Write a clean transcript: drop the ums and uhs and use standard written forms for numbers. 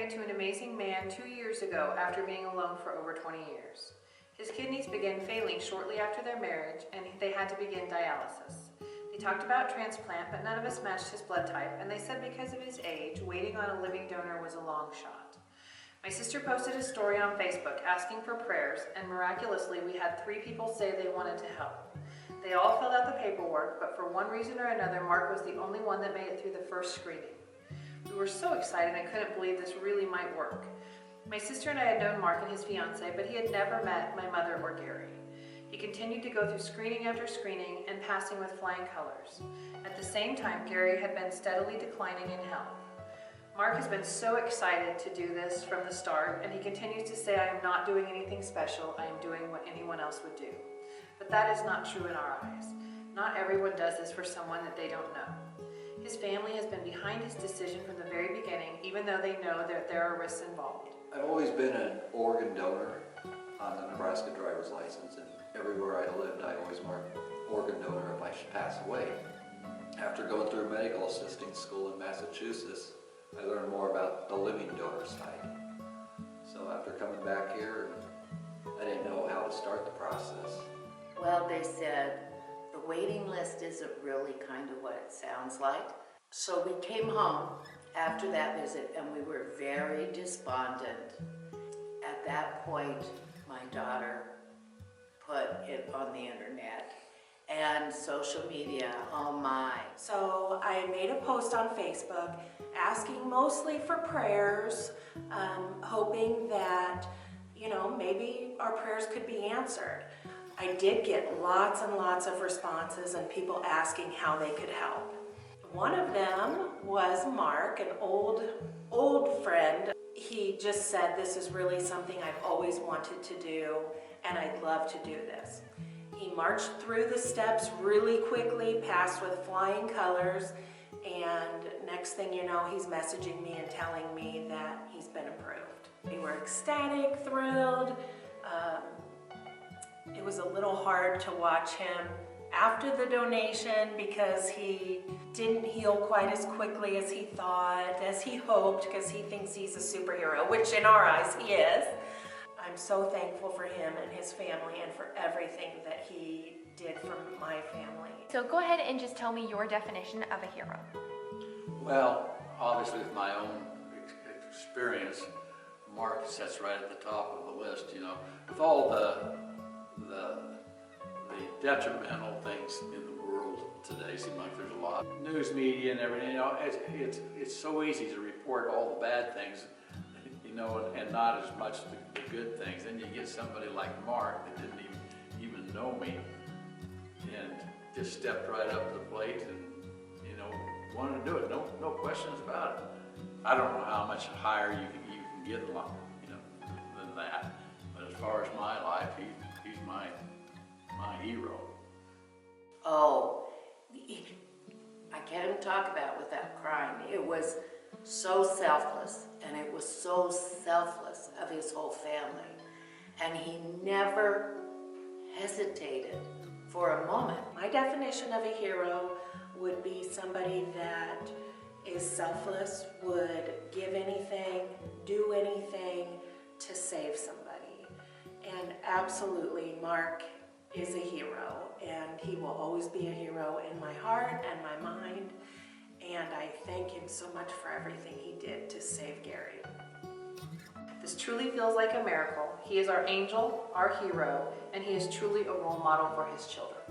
married to an amazing man 2 years ago after being alone for over 20 years. His kidneys began failing shortly after their marriage, and they had to begin dialysis. They talked about transplant, but none of us matched his blood type, and they said because of his age, waiting on a living donor was a long shot. My sister posted a story on Facebook asking for prayers, and miraculously we had 3 people say they wanted to help. They all filled out the paperwork, but for one reason or another, Mark was the only one that made it through the first screening. We were so excited and couldn't believe this really might work. My sister and I had known Mark and his fiancée, but he had never met my mother or Gary. He continued to go through screening after screening and passing with flying colors. At the same time, Gary had been steadily declining in health. Mark has been so excited to do this from the start, and he continues to say, "I am not doing anything special, I am doing what anyone else would do." But that is not true in our eyes. Not everyone does this for someone that they don't know. His family has been behind his decision from the very beginning, even though they know that there are risks involved. I've always been an organ donor on the Nebraska driver's license, and everywhere I lived I always marked organ donor if I should pass away. After going through medical assisting school in Massachusetts, I learned more about the living donor side. So after coming back here, I didn't know how to start the process. Well, they said the waiting list isn't really kind of what it sounds like. So we came home after that visit and we were very despondent. At that point, my daughter put it on the internet and social media, oh my. So I made a post on Facebook asking mostly for prayers, hoping that, maybe our prayers could be answered. I did get lots and lots of responses and people asking how they could help. One of them was Mark, an old friend. He just said, "This is really something I've always wanted to do and I'd love to do this." He marched through the steps really quickly, passed with flying colors, and next thing you know, he's messaging me and telling me that he's been approved. We were ecstatic, thrilled. It was a little hard to watch him after the donation because he didn't heal quite as quickly as he thought, as he hoped, because he thinks he's a superhero, which in our eyes he is. I'm so thankful for him and his family and for everything that he did for my family. So go ahead and just tell me your definition of a hero. Well, obviously with my own experience, Mark sits right at the top of the list, with all the detrimental things in the world today. Seems like there's a lot of news media and everything, it's so easy to report all the bad things, and not as much the good things. Then you get somebody like Mark that didn't even know me and just stepped right up to the plate and, wanted to do it. No questions about it. I don't know how much higher you can get along, than that. But as far as my life, he's my hero. Oh, I can't even talk about it without crying. It was so selfless, and it was so selfless of his whole family. And he never hesitated for a moment. My definition of a hero would be somebody that is selfless, would give anything, do anything to save somebody. And absolutely, Mark is a hero, and he will always be a hero in my heart and my mind. And I thank him so much for everything he did to save Gary. This truly feels like a miracle. He is our angel, our hero, and he is truly a role model for his children.